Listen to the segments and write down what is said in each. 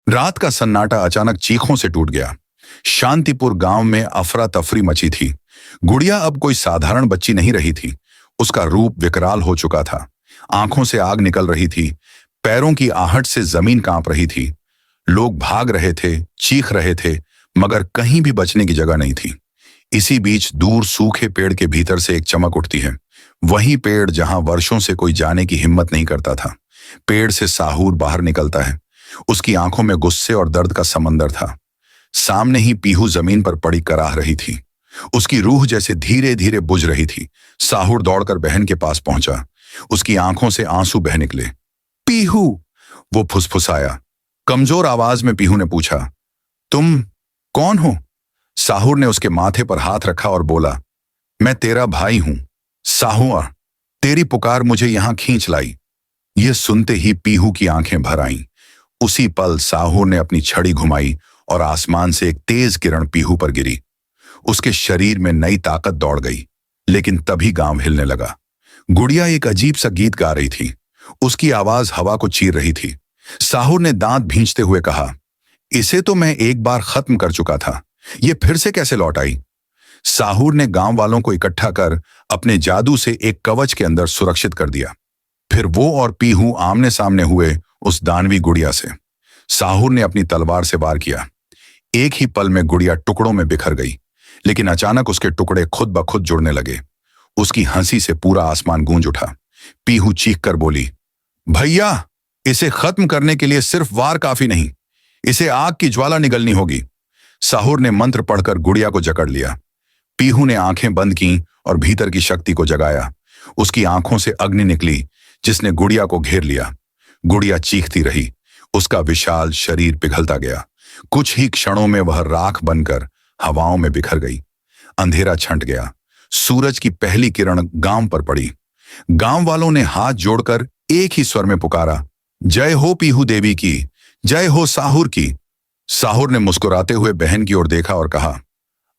रात का सन्नाटा अचानक चीखों से टूट गया। शांतिपुर गांव में अफरा तफरी मची थी। गुड़िया अब कोई साधारण बच्ची नहीं रही थी। उसका रूप विकराल हो चुका था। आंखों से आग निकल रही थी। पैरों की आहट से जमीन कांप रही थी। लोग भाग रहे थे, चीख रहे थे, मगर कहीं भी बचने की जगह नहीं थी। इसी बीच दूर सूखे पेड़ के भीतर से एक चमक उठती है। वही पेड़ जहां वर्षों से कोई जाने की हिम्मत नहीं करता था। पेड़ से साहूर बाहर निकलता है। उसकी आंखों में गुस्से और दर्द का समंदर था। सामने ही पीहू जमीन पर पड़ी कराह रही थी। उसकी रूह जैसे धीरे धीरे बुझ रही थी। साहूर दौड़कर बहन के पास पहुंचा। उसकी आंखों से आंसू बह निकले। पीहू, वो फुसफुसाया। कमजोर आवाज में पीहू ने पूछा, तुम कौन हो? साहूर ने उसके माथे पर हाथ रखा और बोला, मैं तेरा भाई हूं। साहूर, तेरी पुकार मुझे यहां खींच लाई। यह सुनते ही पीहू की आंखें भर आईं। उसी पल साहूर ने अपनी छड़ी घुमाई और आसमान से एक तेज किरण पीहू पर गिरी। उसके शरीर में नई ताकत दौड़ गई। लेकिन तभी गांव हिलने लगा। गुड़िया एक अजीब सा गीत गा रही थी। उसकी आवाज हवा को चीर रही थी। साहूर ने दांत भींचते हुए कहा, इसे तो मैं एक बार खत्म कर चुका था, ये फिर से कैसे लौट आई? साहूर ने गांव वालों को इकट्ठा कर अपने जादू से एक कवच के अंदर सुरक्षित कर दिया। फिर वो और पीहू आमने सामने हुए उस दानवी गुड़िया से। साहूर ने अपनी तलवार से वार किया। एक ही पल में गुड़िया टुकड़ों में बिखर गई। लेकिन अचानक उसके टुकड़े खुद ब खुद जुड़ने लगे। उसकी हंसी से पूरा आसमान गूंज उठा। पीहू चीख कर बोली, भैया, इसे खत्म करने के लिए सिर्फ वार काफी नहीं, इसे आग की ज्वाला निगलनी होगी। साहूर ने मंत्र पढ़कर गुड़िया को जकड़ लिया। पीहू ने आंखें बंद की और भीतर की शक्ति को जगाया। उसकी आंखों से अग्नि निकली जिसने गुड़िया को घेर लिया। गुड़िया चीखती रही। उसका विशाल शरीर पिघलता गया। कुछ ही क्षणों में वह राख बनकर हवाओं में बिखर गई। अंधेरा छंट गया। सूरज की पहली किरण गांव पर पड़ी। गांव वालों ने हाथ जोड़कर एक ही स्वर में पुकारा, जय हो पीहू देवी की, जय हो साहूर की। साहूर ने मुस्कुराते हुए बहन की ओर देखा और कहा,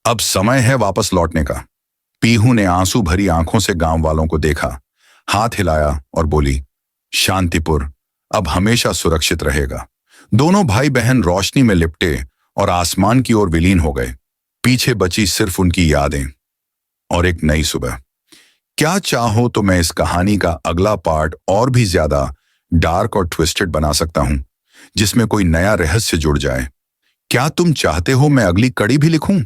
अब समय है वापस लौटने का। पीहू ने आंसू भरी आंखों से गांव वालों को देखा, हाथ हिलाया और बोली, शांतिपुर अब हमेशा सुरक्षित रहेगा। दोनों भाई बहन रोशनी में लिपटे और आसमान की ओर विलीन हो गए। पीछे बची सिर्फ उनकी यादें और एक नई सुबह। क्या चाहो तो मैं इस कहानी का अगला पार्ट और भी ज्यादा डार्क और ट्विस्टेड बना सकता हूं, जिसमें कोई नया रहस्य जुड़ जाए। क्या तुम चाहते हो मैं अगली कड़ी भी लिखूं?